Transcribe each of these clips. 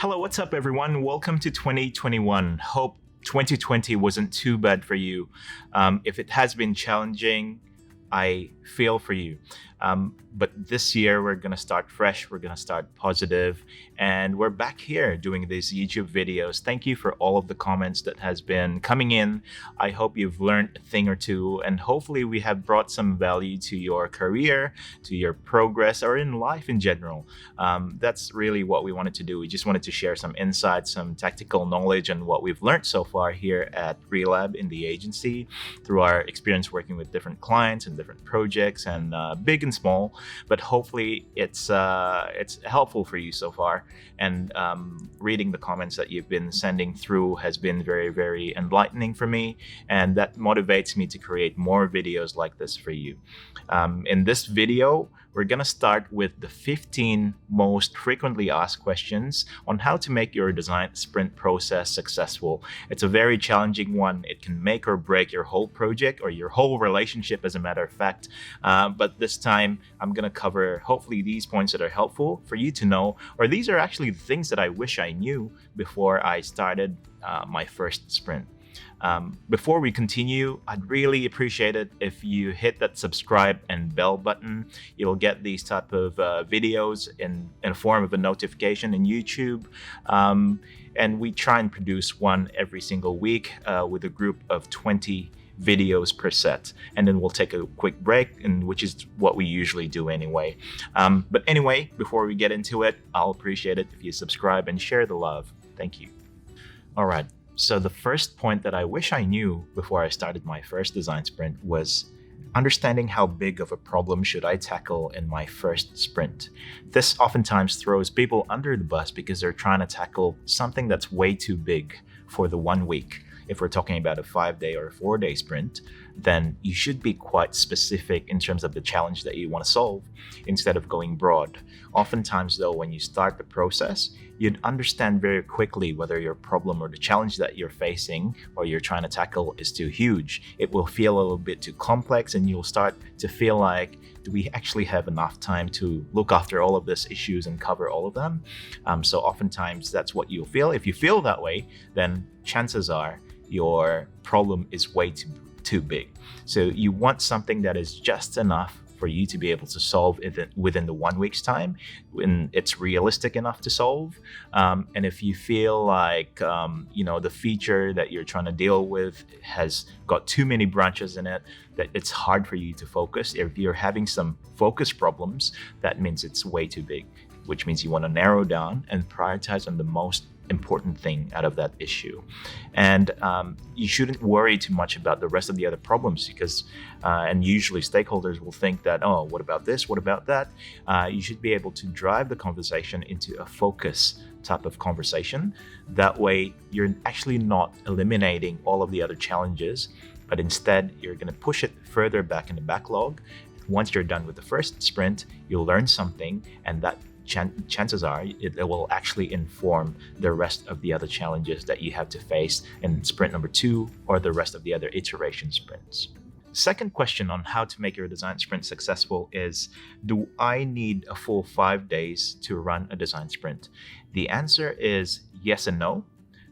Hello, what's up, everyone? Welcome to 2021. Hope 2020 wasn't too bad for you. If it has been challenging, I feel for you. But this year, we're going to start fresh. We're going to start positive, and we're back here doing these YouTube videos. Thank you for all of the comments that has been coming in. I hope you've learned a thing or two, and hopefully we have brought some value to your career, to your progress, or in life in general. That's really what we wanted to do. We just wanted to share some insights, some tactical knowledge, and what we've learned so far here at Relab in the agency through our experience working with different clients and different projects, and big and small. But hopefully it's helpful for you so far. And reading the comments that you've been sending through has been very, very enlightening for me, and that motivates me to create more videos like this for you. In this video, we're going to start with the 15 most frequently asked questions on how to make your design sprint process successful. It's a very challenging one. It can make or break your whole project or your whole relationship, as a matter of fact. But this time, I'm going to cover hopefully these points that are helpful for you to know, or these are actually the things that I wish I knew before I started my first sprint. Before we continue, I'd really appreciate it if you hit that subscribe and bell button. You'll get these type of videos in a form of a notification in YouTube. And we try and produce one every single week with a group of 20 videos per set, and then we'll take a quick break, and which is what we usually do anyway. But anyway, before we get into it, I'll appreciate it if you subscribe and share the love. Thank you. All right. So the first point that I wish I knew before I started my first design sprint was understanding how big of a problem should I tackle in my first sprint. This oftentimes throws people under the bus because they're trying to tackle something that's way too big for the 1 week. If we're talking about a 5-day or a 4-day sprint, then you should be quite specific in terms of the challenge that you want to solve instead of going broad. Oftentimes, though, when you start the process, you'd understand very quickly whether your problem or the challenge that you're facing or you're trying to tackle is too huge. It will feel a little bit too complex, and you'll start to feel like, do we actually have enough time to look after all of these issues and cover all of them? So oftentimes that's what you'll feel. If you feel that way, then chances are your problem is way too big. So you want something that is just enough for you to be able to solve it within the 1 week's time, when it's realistic enough to solve. And if you feel like the feature that you're trying to deal with has got too many branches in it, that it's hard for you to focus. If you're having some focus problems, that means it's way too big, which means you want to narrow down and prioritize on the most important thing out of that issue. And you shouldn't worry too much about the rest of the other problems, because and usually stakeholders will think that, oh, what about this, what about that? You should be able to drive the conversation into a focus type of conversation. That way you're actually not eliminating all of the other challenges, but instead you're going to push it further back in the backlog. Once you're done with the first sprint, you'll learn something, and that chances are it will actually inform the rest of the other challenges that you have to face in sprint number 2 or the rest of the other iteration sprints. Second question on how to make your design sprint successful is, do I need a full 5 days to run a design sprint? The answer is yes and no,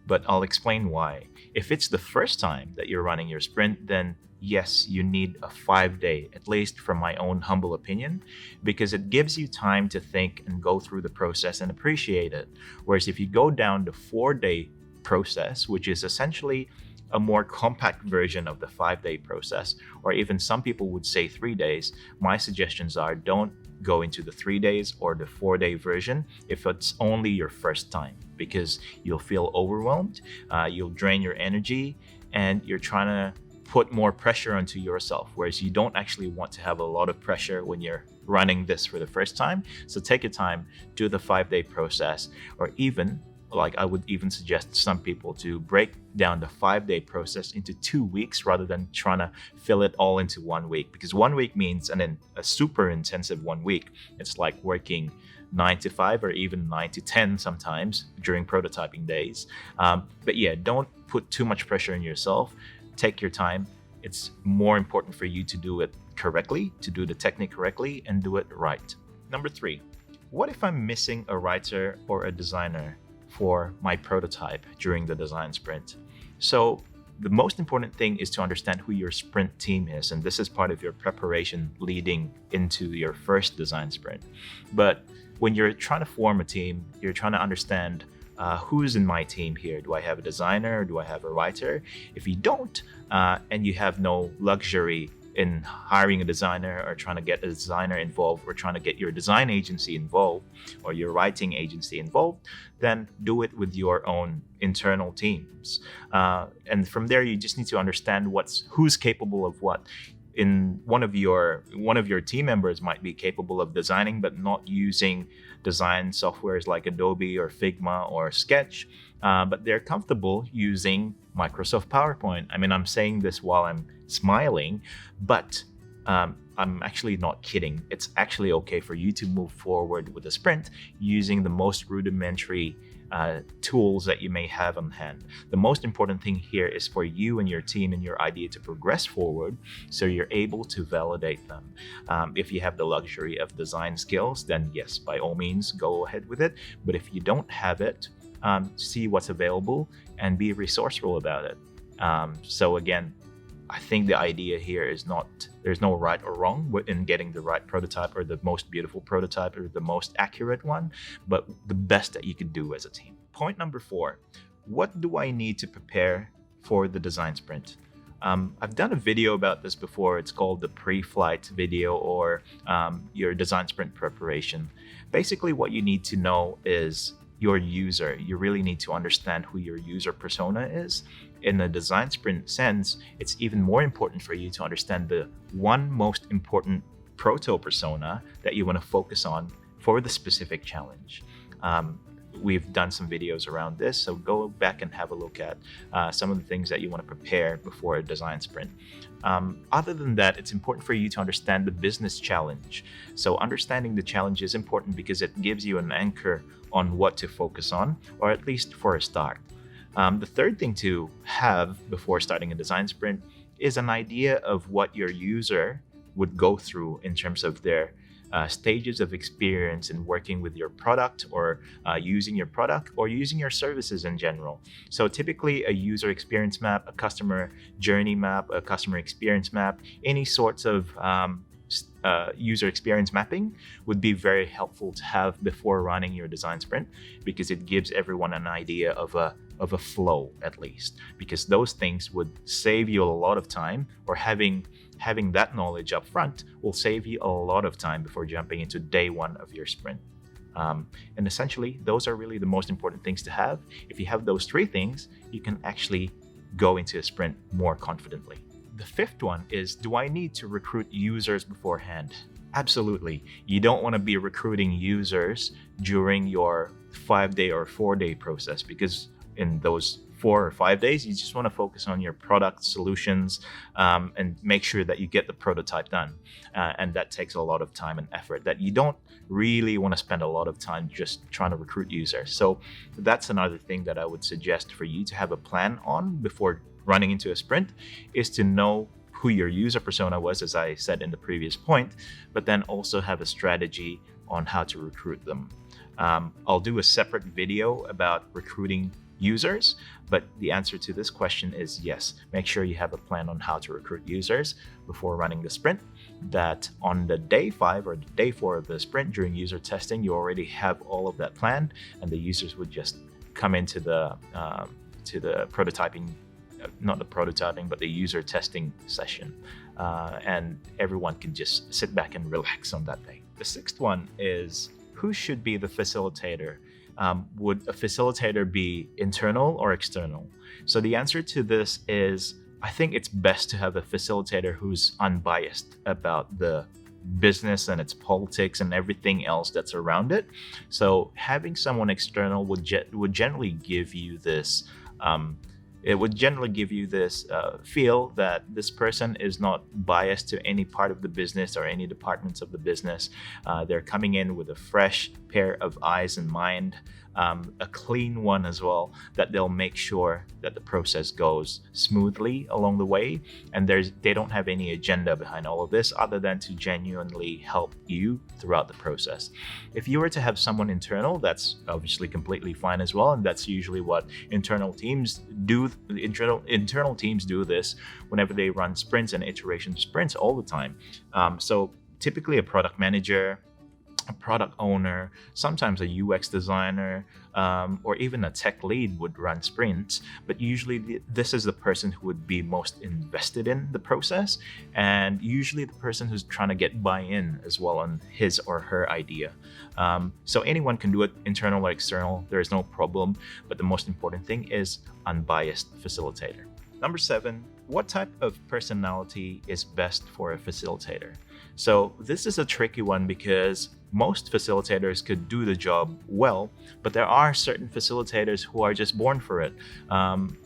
but I'll explain why. If it's the first time that you're running your sprint, then yes, you need a 5-day, at least from my own humble opinion, because it gives you time to think and go through the process and appreciate it. Whereas if you go down the 4-day process, which is essentially a more compact version of the 5-day process, or even some people would say 3 days, my suggestions are don't go into the 3 days or the 4-day version if it's only your first time, because you'll feel overwhelmed, you'll drain your energy, and you're trying to put more pressure onto yourself, whereas you don't actually want to have a lot of pressure when you're running this for the first time. So take your time, do the 5-day process, or even, like I would even suggest some people to break down the 5-day process into 2 weeks rather than trying to fill it all into 1 week, because 1 week means a super intensive 1 week. It's like working 9 to 5 or even 9 to 10 sometimes during prototyping days. But yeah, don't put too much pressure on yourself. Take your time. It's more important for you to do it correctly, to do the technique correctly, and do it right. Number 3, what if I'm missing a writer or a designer for my prototype during the design sprint. So the most important thing is to understand who your sprint team is, and this is part of your preparation leading into your first design sprint. But when you're trying to form a team, you're trying to understand who's in my team here. Do I have a designer? Do I have a writer? If you don't, and you have no luxury in hiring a designer or trying to get a designer involved or trying to get your design agency involved or your writing agency involved, then do it with your own internal teams. And from there, you just need to understand who's capable of what. One of your team members might be capable of designing but not using design softwares like Adobe or Figma or Sketch, but they're comfortable using Microsoft PowerPoint. I mean, I'm saying this while I'm smiling, but I'm actually not kidding. It's actually okay for you to move forward with a sprint using the most rudimentary tools that you may have on hand. The most important thing here is for you and your team and your idea to progress forward so you're able to validate them. If you have the luxury of design skills, then yes, by all means, go ahead with it. But if you don't have it, see what's available and be resourceful about it. So again, I think the idea here is there's no right or wrong in getting the right prototype or the most beautiful prototype or the most accurate one, but the best that you could do as a team. Point number 4, what do I need to prepare for the design sprint? I've done a video about this before. It's called the pre-flight video or your design sprint preparation. Basically, what you need to know is your user. You really need to understand who your user persona is. In a design sprint sense, it's even more important for you to understand the one most important proto persona that you want to focus on for the specific challenge. We've done some videos around this, so go back and have a look at some of the things that you want to prepare before a design sprint. Other than that, it's important for you to understand the business challenge. So understanding the challenge is important because it gives you an anchor on what to focus on, or at least for a start. The third thing to have before starting a design sprint is an idea of what your user would go through in terms of their stages of experience in working with your product or using your product or using your services in general. So typically a user experience map, a customer journey map, a customer experience map, any sorts of user experience mapping would be very helpful to have before running your design sprint, because it gives everyone an idea of a flow, at least, because those things would save you a lot of time, or having that knowledge up front will save you a lot of time before jumping into day one of your sprint. And essentially, those are really the most important things to have. If you have those 3 things, you can actually go into a sprint more confidently. The 5th one is, do I need to recruit users beforehand? Absolutely. You don't want to be recruiting users during your 5-day or 4-day process, because in those 4 or 5 days, you just want to focus on your product solutions and make sure that you get the prototype done. And that takes a lot of time and effort that you don't really want to spend a lot of time just trying to recruit users. So that's another thing that I would suggest for you to have a plan on before running into a sprint, is to know who your user persona was, as I said in the previous point, but then also have a strategy on how to recruit them. I'll do a separate video about recruiting users, but the answer to this question is yes. Make sure you have a plan on how to recruit users before running the sprint, that on the day 5 or the day 4 of the sprint during user testing, you already have all of that planned, and the users would just come into the prototyping, not the prototyping, but the user testing session. And everyone can just sit back and relax on that day. The 6th one is, who should be the facilitator? Would a facilitator be internal or external? So the answer to this is, I think it's best to have a facilitator who's unbiased about the business and its politics and everything else that's around it. So having someone external would generally give you this It would generally give you this feel that this person is not biased to any part of the business or any departments of the business. They're coming in with a fresh pair of eyes and mind, a clean one as well, that they'll make sure that the process goes smoothly along the way, and they don't have any agenda behind all of this other than to genuinely help you throughout the process. If you were to have someone internal, that's obviously completely fine as well, and that's usually what internal teams do. Internal teams do this whenever they run sprints and iteration sprints all the time. So typically a product manager, a product owner, sometimes a UX designer, or even a tech lead would run sprints. But usually this is the person who would be most invested in the process, and usually the person who's trying to get buy-in as well on his or her idea. So anyone can do it, internal or external, there is no problem. But the most important thing is unbiased facilitator. Number 7, what type of personality is best for a facilitator? So this is a tricky one because most facilitators could do the job well, but there are certain facilitators who are just born for it.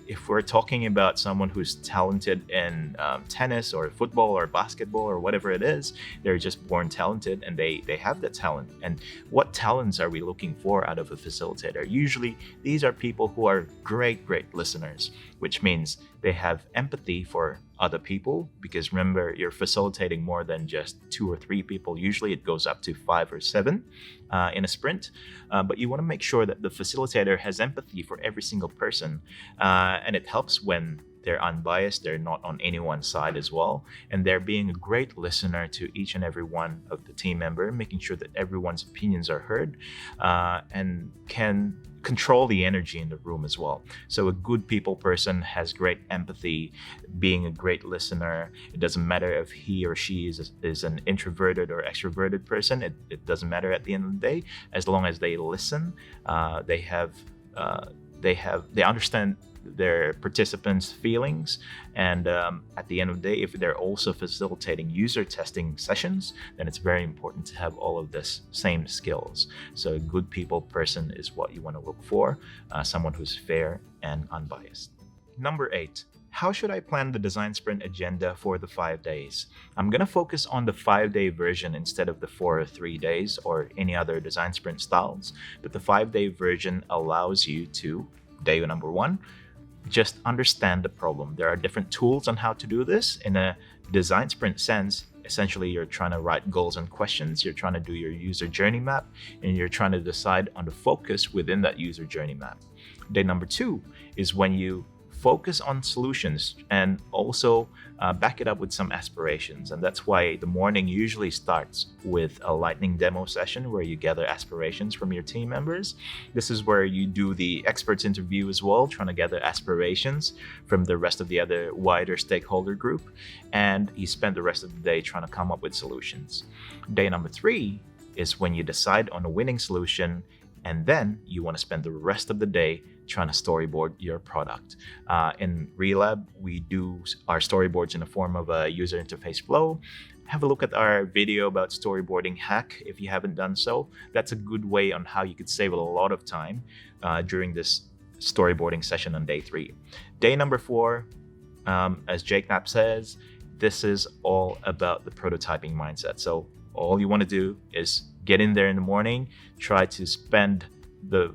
If we're talking about someone who's talented in tennis or football or basketball or whatever it is, they're just born talented and they have that talent. And what talents are we looking for out of a facilitator? Usually these are people who are great listeners, which means they have empathy for other people, because remember, you're facilitating more than just 2 or 3 people. Usually it goes up to 5 or 7 in a sprint, but you want to make sure that the facilitator has empathy for every single person, and it helps when they're unbiased, they're not on anyone's side as well, and they're being a great listener to each and every one of the team member, making sure that everyone's opinions are heard, and can control the energy in the room as well. So a good people person has great empathy, being a great listener. It doesn't matter if he or she is an introverted or extroverted person. It doesn't matter at the end of the day, as long as they listen. They understand their participants' feelings, and at the end of the day, if they're also facilitating user testing sessions, then it's very important to have all of this same skills. So a good people person is what you want to look for, someone who's fair and unbiased. Number 8, how should I plan the design sprint agenda for the 5 days? I'm going to focus on the 5-day version instead of the 4 or 3 days or any other design sprint styles, but the 5-day version allows you to, day number 1, just understand the problem. There are different tools on how to do this. In a design sprint sense, essentially you're trying to write goals and questions, you're trying to do your user journey map, and you're trying to decide on the focus within that user journey map. Day number 2 is when you focus on solutions and also back it up with some aspirations. And that's why the morning usually starts with a lightning demo session where you gather aspirations from your team members. This is where you do the experts interview as well, trying to gather aspirations from the rest of the other wider stakeholder group. And you spend the rest of the day trying to come up with solutions. Day number 3 is when you decide on a winning solution, and then you want to spend the rest of the day trying to storyboard your product. In Relab, we do our storyboards in the form of a user interface flow. Have a look at our video about storyboarding hack if you haven't done so. That's a good way on how you could save a lot of time during this storyboarding session on day 3. Day number 4, as Jake Knapp says, this is all about the prototyping mindset. So all you want to do is get in there in the morning, try to spend the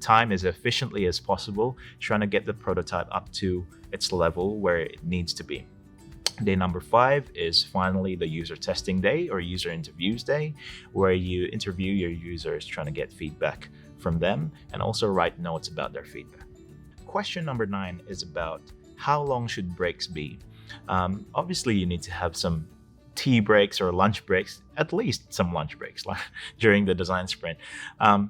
time as efficiently as possible, trying to get the prototype up to its level where it needs to be. Day number 5 is finally the user testing day or user interviews day, where you interview your users, trying to get feedback from them and also write notes about their feedback. Question number 9 is about how long should breaks be? Obviously, you need to have some tea breaks or lunch breaks, at least some lunch breaks during the design sprint.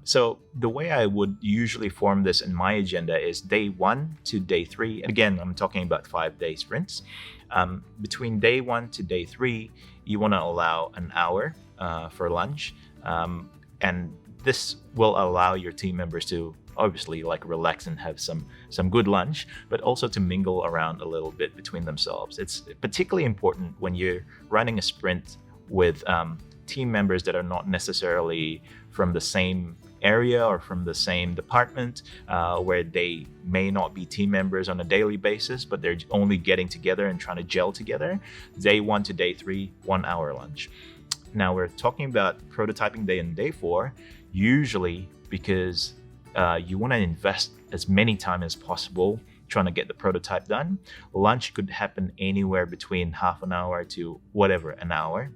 So the way I would usually form this in my agenda is day 1 to day 3. And again, I'm talking about 5-day sprints. Between day 1 to day 3, you want to allow an hour for lunch. And this will allow your team members to obviously relax and have some good lunch, but also to mingle around a little bit between themselves. It's particularly important when you're running a sprint with team members that are not necessarily from the same area or from the same department, where they may not be team members on a daily basis, but they're only getting together and trying to gel together. Day 1 to day 3, 1 hour lunch. Now we're talking about prototyping day and day 4, usually because you want to invest as many time as possible trying to get the prototype done. Lunch could happen anywhere between half an hour to whatever, an hour.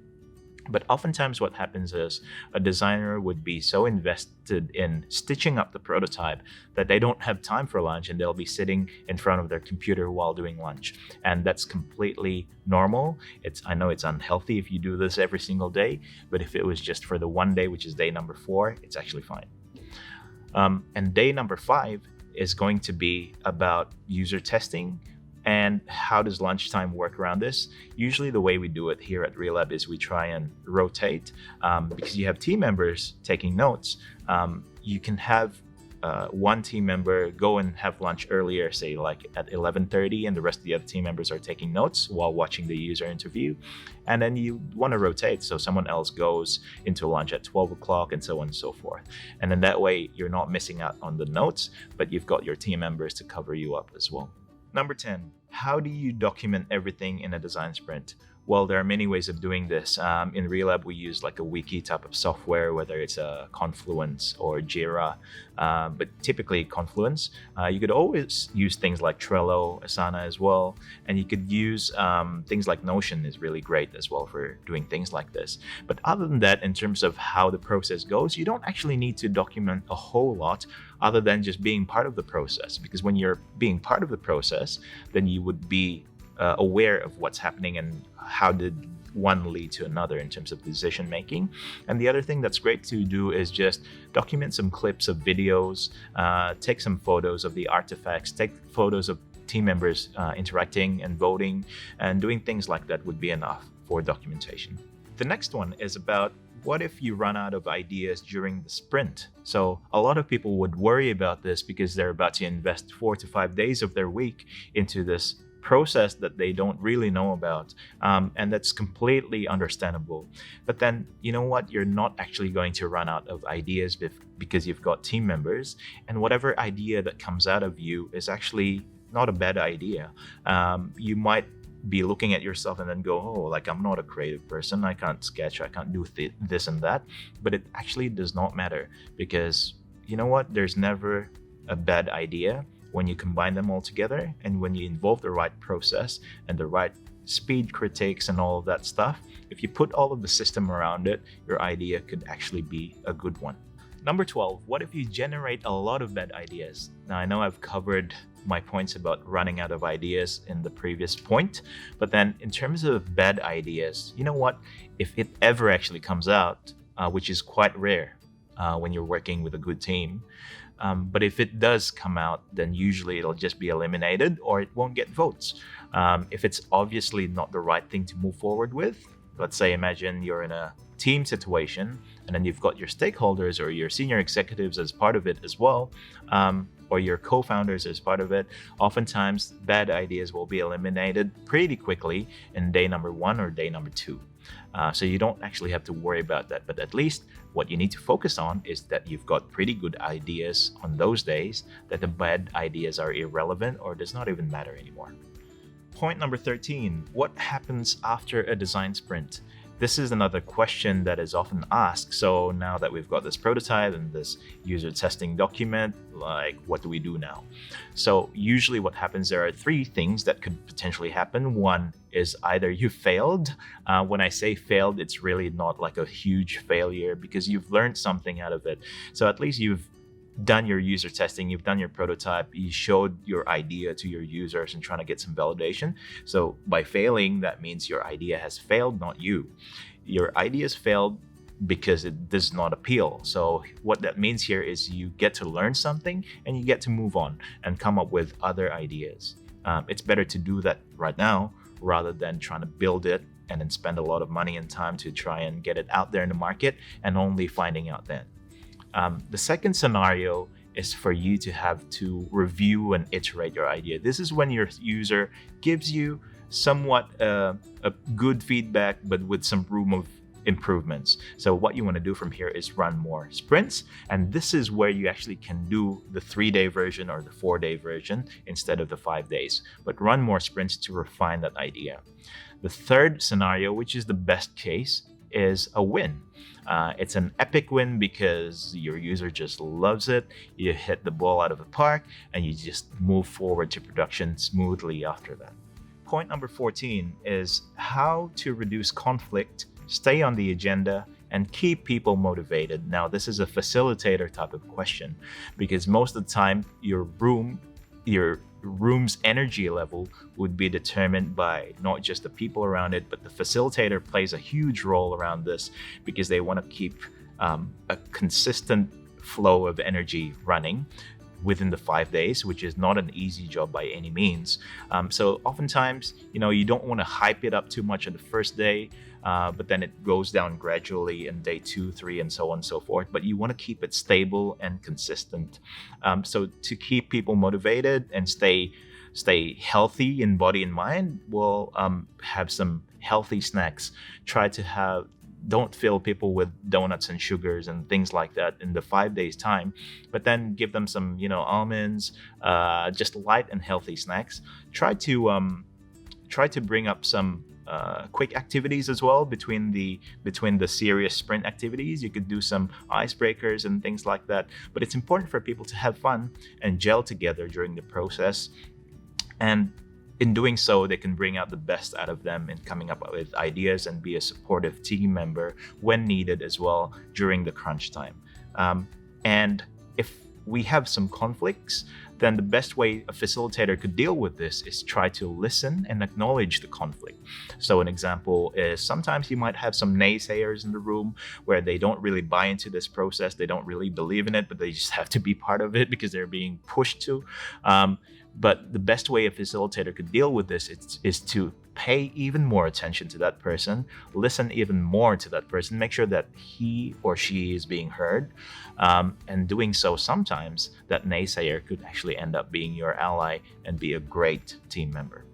But oftentimes what happens is a designer would be so invested in stitching up the prototype that they don't have time for lunch, and they'll be sitting in front of their computer while doing lunch. And that's completely normal. I know it's unhealthy if you do this every single day, but if it was just for the one day, which is day number 4, it's actually fine. And day number 5 is going to be about user testing. And how does lunchtime work around this? Usually the way we do it here at Relab is we try and rotate, because you have team members taking notes. You can have one team member go and have lunch earlier, say like at 11:30, and the rest of the other team members are taking notes while watching the user interview. And then you want to rotate, so someone else goes into lunch at 12 o'clock and so on and so forth. And then that way you're not missing out on the notes, but you've got your team members to cover you up as well. Number 10, how do you document everything in a design sprint? Well, there are many ways of doing this. In Relab, we use like a wiki type of software, whether it's a Confluence or Jira, but typically Confluence. You could always use things like Trello, Asana as well, and you could use things like Notion is really great as well for doing things like this. But other than that, in terms of how the process goes, you don't actually need to document a whole lot other than just being part of the process, because when you're being part of the process, then you would be aware of what's happening and how did one lead to another in terms of decision making. And the other thing that's great to do is just document some clips of videos, take some photos of the artifacts, take photos of team members interacting and voting, and doing things like that would be enough for documentation. The next one is about what if you run out of ideas during the sprint? So a lot of people would worry about this because they're about to invest 4 to 5 days of their week into this process that they don't really know about, and that's completely understandable. But then, you know what, you're not actually going to run out of ideas because you've got team members, and whatever idea that comes out of you is actually not a bad idea. You might be looking at yourself and then go, oh, like I'm not a creative person, I can't sketch, I can't do this and that, but it actually does not matter, because you know what, there's never a bad idea when you combine them all together, and when you involve the right process and the right speed critiques and all of that stuff. If you put all of the system around it, your idea could actually be a good one. Number 12, what if you generate a lot of bad ideas? Now, I know I've covered my points about running out of ideas in the previous point, but then in terms of bad ideas, you know what, if it ever actually comes out, which is quite rare when you're working with a good team, but if it does come out, then usually it'll just be eliminated or it won't get votes. If it's obviously not the right thing to move forward with, let's say imagine you're in a team situation and then you've got your stakeholders or your senior executives as part of it as well, or your co-founders as part of it, oftentimes bad ideas will be eliminated pretty quickly in day number 1 or day number 2. So you don't actually have to worry about that, but at least what you need to focus on is that you've got pretty good ideas on those days, that the bad ideas are irrelevant or does not even matter anymore. Point number 13, what happens after a design sprint? This is another question that is often asked. So now that we've got this prototype and this user testing document, like what do we do now? So usually what happens, there are 3 things that could potentially happen. One is either you failed. When I say failed, it's really not like a huge failure because you've learned something out of it. So at least you've done your user testing, you've done your prototype, you showed your idea to your users and trying to get some validation. So by failing, that means your idea has failed, not you. Your idea's failed because it does not appeal. So what that means here is you get to learn something and you get to move on and come up with other ideas. It's better to do that right now rather than trying to build it and then spend a lot of money and time to try and get it out there in the market and only finding out then. The second scenario is for you to have to review and iterate your idea. This is when your user gives you somewhat a good feedback, but with some room of improvements. So what you want to do from here is run more sprints. And this is where you actually can do the 3-day version or the 4-day version instead of the 5 days, but run more sprints to refine that idea. The third scenario, which is the best case, is a win. It's an epic win because your user just loves it. You hit the ball out of the park and you just move forward to production smoothly after that. Point number 14 is how to reduce conflict, stay on the agenda, and keep people motivated. Now, this is a facilitator type of question because most of the time your room's energy level would be determined by not just the people around it, but the facilitator plays a huge role around this because they want to keep a consistent flow of energy running within the 5 days, which is not an easy job by any means. So oftentimes, you don't want to hype it up too much on the first day, but then it goes down gradually in day 2, 3, and so on and so forth. But you want to keep it stable and consistent. So to keep people motivated and stay healthy in body and mind, we'll have some healthy snacks. Don't fill people with donuts and sugars and things like that in the 5 days time, but then give them some, almonds, just light and healthy snacks. Try to bring up some quick activities as well between the serious sprint activities. You could do some icebreakers and things like that, but it's important for people to have fun and gel together during the process. And in doing so, they can bring out the best out of them in coming up with ideas and be a supportive team member when needed as well during the crunch time. And if we have some conflicts, then the best way a facilitator could deal with this is try to listen and acknowledge the conflict. So an example is sometimes you might have some naysayers in the room where they don't really buy into this process, they don't really believe in it, but they just have to be part of it because they're being pushed to. But the best way a facilitator could deal with this is to pay even more attention to that person, listen even more to that person, make sure that he or she is being heard. And doing so, sometimes that naysayer could actually end up being your ally and be a great team member.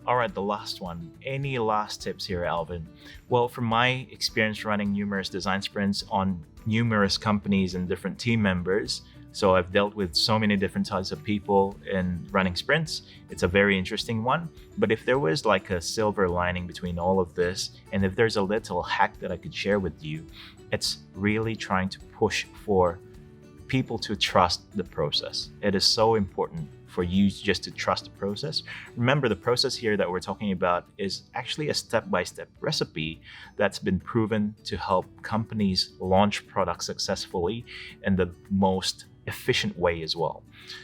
All right, the last one. Any last tips here, Alvin? Well, from my experience running numerous design sprints on numerous companies and different team members, so I've dealt with so many different types of people in running sprints. It's a very interesting one. But if there was like a silver lining between all of this, and if there's a little hack that I could share with you, it's really trying to push for people to trust the process. It is so important for you just to trust the process. Remember, the process here that we're talking about is actually a step-by-step recipe that's been proven to help companies launch products successfully in the most efficient way as well.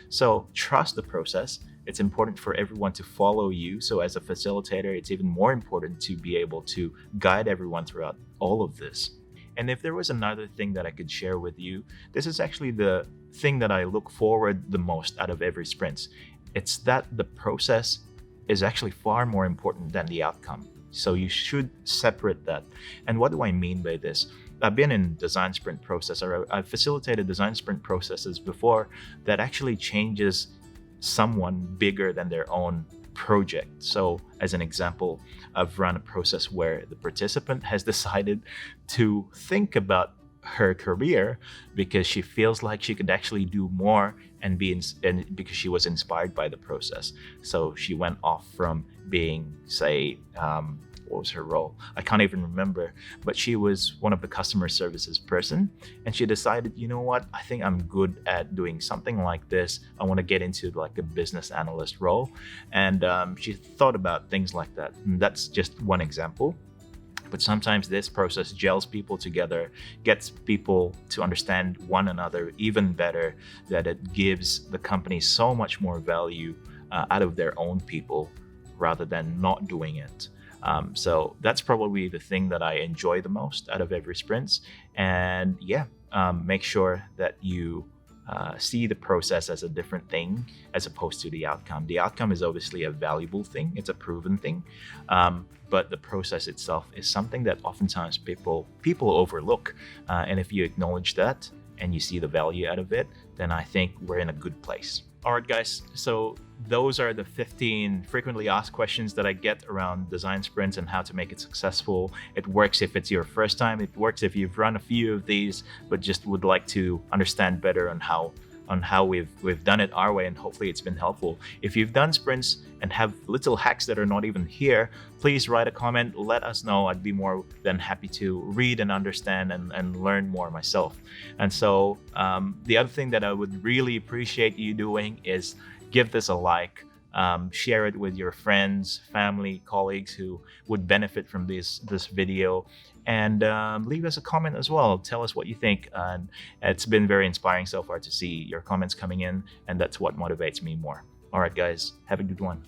So trust the process. It's important for everyone to follow you. So as a facilitator, it's even more important to be able to guide everyone throughout all of this. And if there was another thing that I could share with you, this is actually the thing that I look forward the most out of every sprint. It's that the process is actually far more important than the outcome. So you should separate that. And what do I mean by this? I've been in design sprint process, or I've facilitated design sprint processes before that actually changes someone bigger than their own project. So as an example, I've run a process where the participant has decided to think about her career because she feels like she could actually do more and because she was inspired by the process. So she went off from being, say, what was her role? I can't even remember, but she was one of the customer services person, and she decided, you know what, I think I'm good at doing something like this. I want to get into like a business analyst role. And she thought about things like that. And that's just one example. But sometimes this process gels people together, gets people to understand one another even better, that it gives the company so much more value out of their own people rather than not doing it. So that's probably the thing that I enjoy the most out of every sprint. And make sure that you see the process as a different thing as opposed to the outcome. The outcome is obviously a valuable thing. It's a proven thing. But the process itself is something that oftentimes people overlook. And if you acknowledge that, and you see the value out of it, then I think we're in a good place. All right, guys. So those are the 15 frequently asked questions that I get around design sprints and how to make it successful. It works if it's your first time. It works if you've run a few of these, but just would like to understand better on how we've done it our way, and hopefully it's been helpful. If you've done sprints and have little hacks that are not even here, please write a comment, let us know. I'd be more than happy to read and understand and learn more myself. And so the other thing that I would really appreciate you doing is give this a like. Share it with your friends, family, colleagues who would benefit from this video, and leave us a comment as well. Tell us what you think. And it's been very inspiring so far to see your comments coming in, and that's what motivates me more. All right, guys, have a good one.